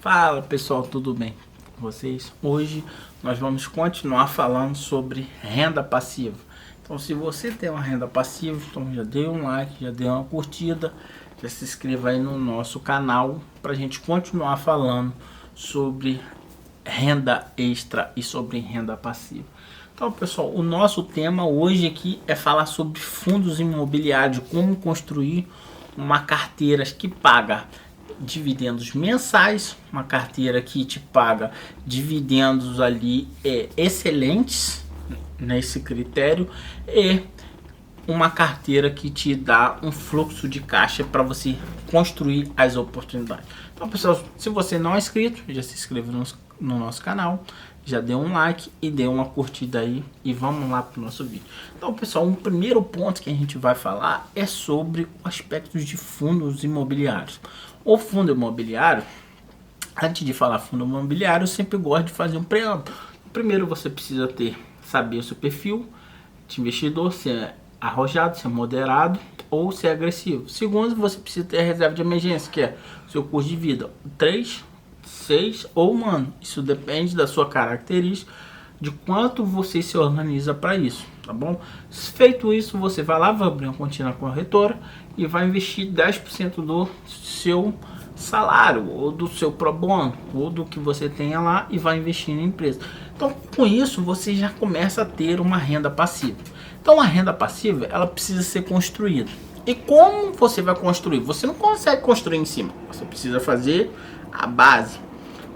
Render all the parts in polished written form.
Fala pessoal, tudo bem com vocês? Hoje nós vamos continuar falando sobre renda passiva. Então, se você tem uma renda passiva, então já dê um like, já dê uma curtida, já se inscreva aí no nosso canal para a gente continuar falando sobre renda extra e sobre renda passiva. Então, pessoal, o nosso tema hoje aqui é falar sobre fundos imobiliários, como construir uma carteira que paga dividendos mensais, uma carteira que te paga dividendos ali excelentes nesse critério, e uma carteira que te dá um fluxo de caixa para você construir as oportunidades. Então, pessoal, se você não é inscrito, já se inscreva no nosso canal, já dê um like e dê uma curtida aí e vamos lá para o nosso vídeo. Então, pessoal, um primeiro ponto que a gente vai falar é sobre aspectos de fundos imobiliários. O fundo imobiliário, antes de falar fundo imobiliário, eu sempre gosto de fazer um preâmbulo. Primeiro, você precisa saber o seu perfil de investidor, se é arrojado, se é moderado ou se é agressivo. Segundo, você precisa ter a reserva de emergência, que é o seu custo de vida, 3, 6 ou 1 ano. Isso depende da sua característica, de quanto você se organiza para isso, tá bom? Feito isso, você vai lá, vai abrir uma conta na corretora e vai investir 10% do seu salário, ou do seu pro bono, ou do que você tenha lá, e vai investir na empresa. Então, com isso, você já começa a ter uma renda passiva. Então, a renda passiva, ela precisa ser construída. E como você vai construir? Você não consegue construir em cima, você precisa fazer a base.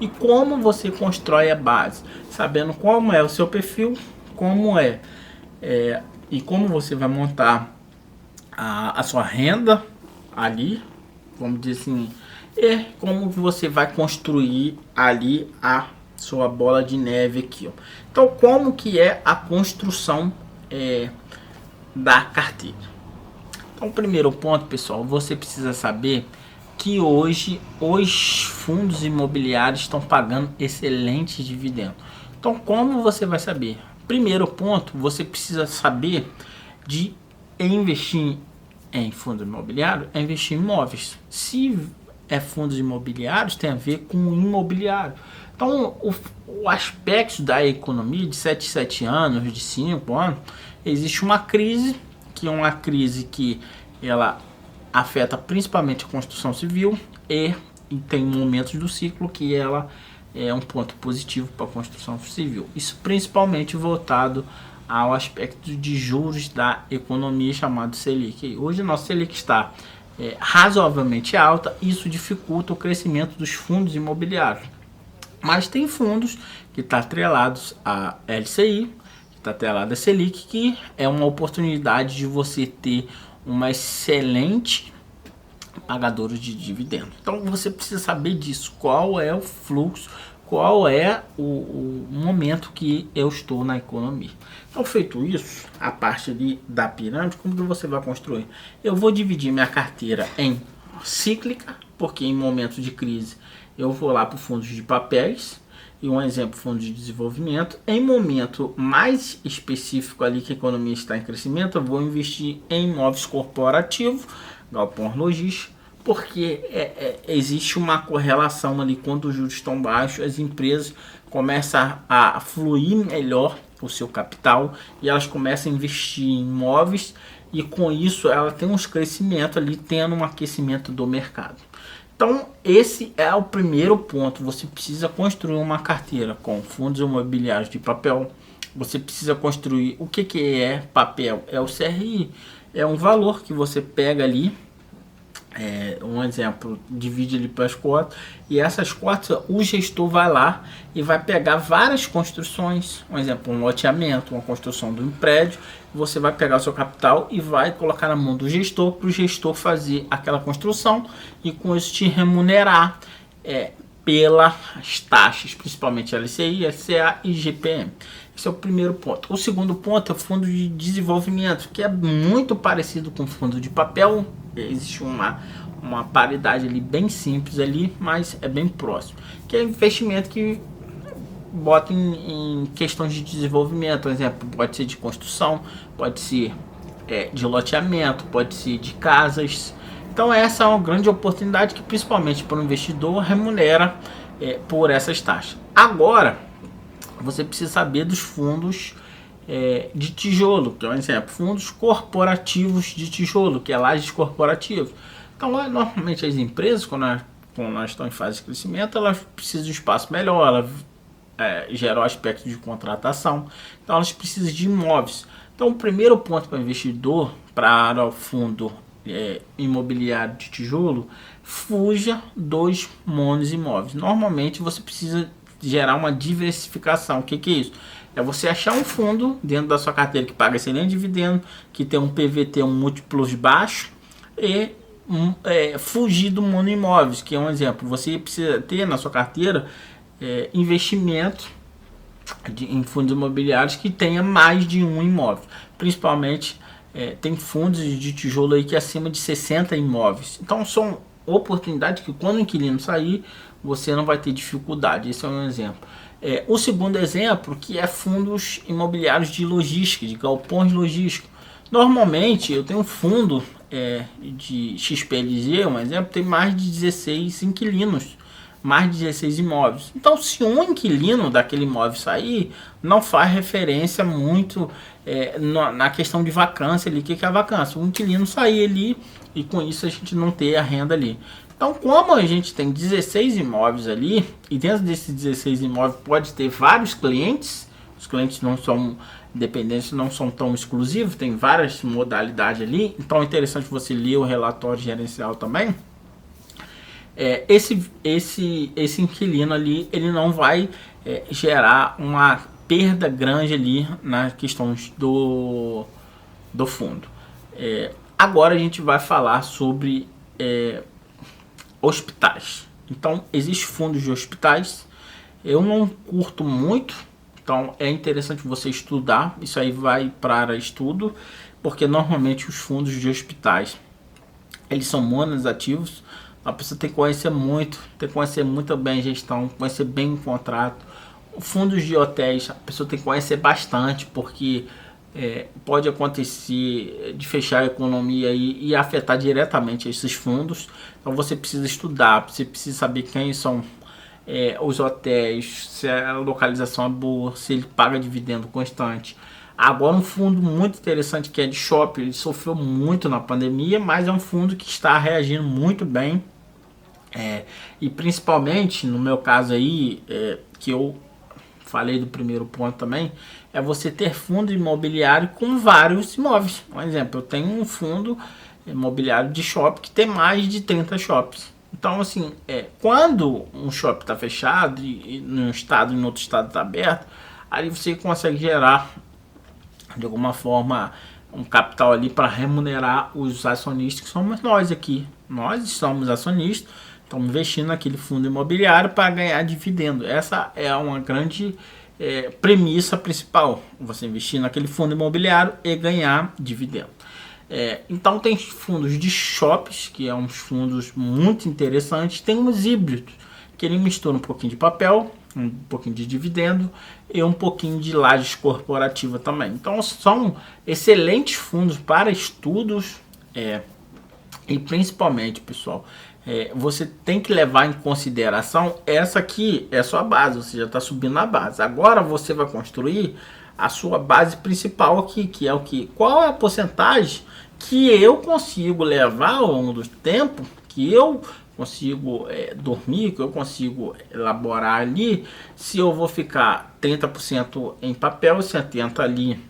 E como você constrói a base? Sabendo como é o seu perfil, e como você vai montar a sua renda ali, vamos dizer assim, e como você vai construir ali a sua bola de neve aqui, ó. Então, como que é a construção da carteira? Então, o primeiro ponto, pessoal, você precisa saber que hoje os fundos imobiliários estão pagando excelentes dividendos. Então, como você vai saber? Primeiro ponto, você precisa saber de investir em fundo imobiliário, é investir em imóveis. Se é fundos imobiliários, tem a ver com imobiliário. Então, o aspecto da economia de 7 anos, de 5 anos, existe uma crise, que é uma crise que ela afeta principalmente a construção civil, e tem momentos do ciclo que ela é um ponto positivo para a construção civil. Isso principalmente voltado ao aspecto de juros da economia, chamado Selic. Hoje o nosso Selic está razoavelmente alta, isso dificulta o crescimento dos fundos imobiliários. Mas tem fundos que estão atrelados à LCI, que está atrelado à Selic, que é uma oportunidade de você ter uma excelente pagadora de dividendos. Então você precisa saber disso, qual é o fluxo, qual é o momento que eu estou na economia. Então, feito isso, a parte ali da pirâmide, como que você vai construir? Eu vou dividir minha carteira em cíclica, porque em momentos de crise eu vou lá para fundos de papéis, e um exemplo, fundo de desenvolvimento. Em momento mais específico ali que a economia está em crescimento, eu vou investir em imóveis corporativos, galpão logístico, porque existe uma correlação ali. Quando os juros estão baixos, as empresas começam a fluir melhor o seu capital e elas começam a investir em imóveis, e com isso ela tem uns crescimentos ali, tendo um aquecimento do mercado. Então, esse é o primeiro ponto. Você precisa construir uma carteira com fundos imobiliários de papel. Você precisa construir o que é papel? É o CRI. É um valor que você pega ali, um exemplo, divide ali para as cotas, e essas cotas o gestor vai lá e vai pegar várias construções, um exemplo, um loteamento, uma construção de um prédio. Você vai pegar o seu capital e vai colocar na mão do gestor, para o gestor fazer aquela construção e com isso te remunerar pelas taxas, principalmente LCI, LCA e GPM. Esse é o primeiro ponto. O segundo ponto é o fundo de desenvolvimento, que é muito parecido com o fundo de papel. Existe uma paridade ali bem simples ali, mas é bem próximo. Que é investimento que bota em questões de desenvolvimento. Por exemplo, pode ser de construção, pode ser de loteamento, pode ser de casas. Então essa é uma grande oportunidade que principalmente para o investidor remunera por essas taxas. Agora, você precisa saber dos fundos de tijolo, que é um exemplo, fundos corporativos de tijolo, que é lajes corporativas. Então, normalmente as empresas, quando nós estamos em fase de crescimento, elas precisam de um espaço melhor, elas geram aspecto de contratação, então elas precisam de imóveis. Então, o primeiro ponto para o investidor, para o fundo imobiliário de tijolo, fuja dos monos imóveis. Normalmente você precisa gerar uma diversificação. O que é isso? É você achar um fundo dentro da sua carteira que paga excelente dividendo, que tem um PVT, um múltiplos baixo, e fugir do mono imóveis, que é um exemplo. Você precisa ter na sua carteira investimento em fundos imobiliários que tenha mais de um imóvel. Principalmente tem fundos de tijolo aí que é acima de 60 imóveis. Então são oportunidades que quando o inquilino sair, você não vai ter dificuldade. Esse é um exemplo. O segundo exemplo que é fundos imobiliários de logística, de galpões logísticos. Normalmente eu tenho um fundo de XPLG, um exemplo, tem mais de 16 inquilinos, mais de 16 imóveis. Então, se um inquilino daquele imóvel sair, não faz referência muito na questão de vacância ali. O que é a vacância? O inquilino sair ali e com isso a gente não ter a renda ali. Então, como a gente tem 16 imóveis ali, e dentro desses 16 imóveis pode ter vários clientes, os clientes não são independentes, não são tão exclusivos, tem várias modalidades ali, então é interessante você ler o relatório gerencial também. Esse inquilino ali, ele não vai gerar uma perda grande ali nas questões do fundo. Agora a gente vai falar sobre hospitais. Então, existem fundos de hospitais. Eu não curto muito, então é interessante você estudar. Isso aí vai para estudo, porque normalmente os fundos de hospitais, eles são monoativos. A pessoa tem que conhecer muito bem a gestão, conhecer bem o contrato. Fundos de hotéis, a pessoa tem que conhecer bastante, porque pode acontecer de fechar a economia e afetar diretamente esses fundos. Então você precisa estudar, você precisa saber quem são os hotéis, se a localização é boa, se ele paga dividendo constante. Agora, um fundo muito interessante que é de shopping, ele sofreu muito na pandemia, mas é um fundo que está reagindo muito bem. E principalmente, no meu caso aí, que eu falei do primeiro ponto também, é você ter fundo imobiliário com vários imóveis. Por exemplo, eu tenho um fundo imobiliário de shopping que tem mais de 30 shoppings. Então, assim, quando um shopping está fechado e num estado e no outro estado está aberto, aí você consegue gerar de alguma forma um capital ali para remunerar os acionistas, que somos nós aqui. Nós somos acionistas, estamos investindo naquele fundo imobiliário para ganhar dividendo. Essa é uma grande premissa principal, você investir naquele fundo imobiliário e ganhar dividendo. Então tem fundos de shoppings, que é uns fundos muito interessantes. Tem uns híbridos, que ele mistura um pouquinho de papel, um pouquinho de dividendo e um pouquinho de lajes corporativa também. Então são excelentes fundos para estudos e principalmente, pessoal, você tem que levar em consideração essa aqui é a sua base, você já está subindo na base. Agora você vai construir a sua base principal aqui, que é o que? Qual é a porcentagem que eu consigo levar ao longo do tempo, que eu consigo dormir, que eu consigo elaborar ali, se eu vou ficar 30% em papel, 70% ali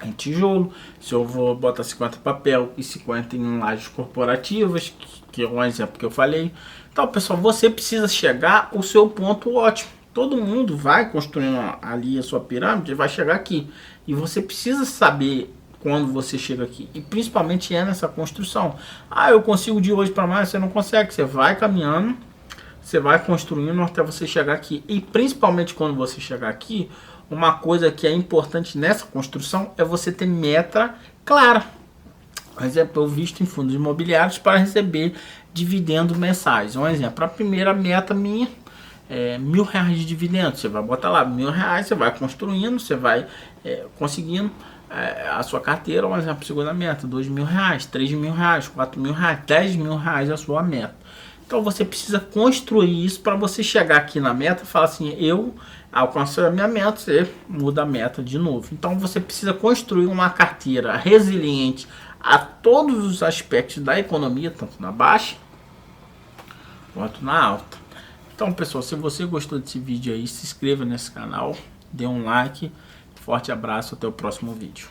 em tijolo, se eu vou botar 50% em papel e 50% em lajes corporativas, que é um exemplo que eu falei. Então, pessoal, você precisa chegar ao seu ponto ótimo. Todo mundo vai construindo ali a sua pirâmide e vai chegar aqui. E você precisa saber quando você chega aqui. E principalmente nessa construção. Eu consigo de hoje para amanhã. Você não consegue. Você vai caminhando, você vai construindo até você chegar aqui. E principalmente quando você chegar aqui, uma coisa que é importante nessa construção é você ter meta clara. Por exemplo, eu visto em fundos imobiliários para receber dividendos mensais. Um exemplo, a primeira meta minha é R$1.000 de dividendos. Você vai botar lá R$1.000, você vai construindo, você vai conseguindo. a sua carteira, por exemplo, segunda meta, R$2.000, R$3.000, R$4.000, R$10.000 a sua meta. Então você precisa construir isso para você chegar aqui na meta e falar assim, eu alcancei a minha meta, você muda a meta de novo. Então você precisa construir uma carteira resiliente a todos os aspectos da economia, tanto na baixa quanto na alta. Então pessoal, se você gostou desse vídeo aí, se inscreva nesse canal, dê um like, forte abraço, até o próximo vídeo.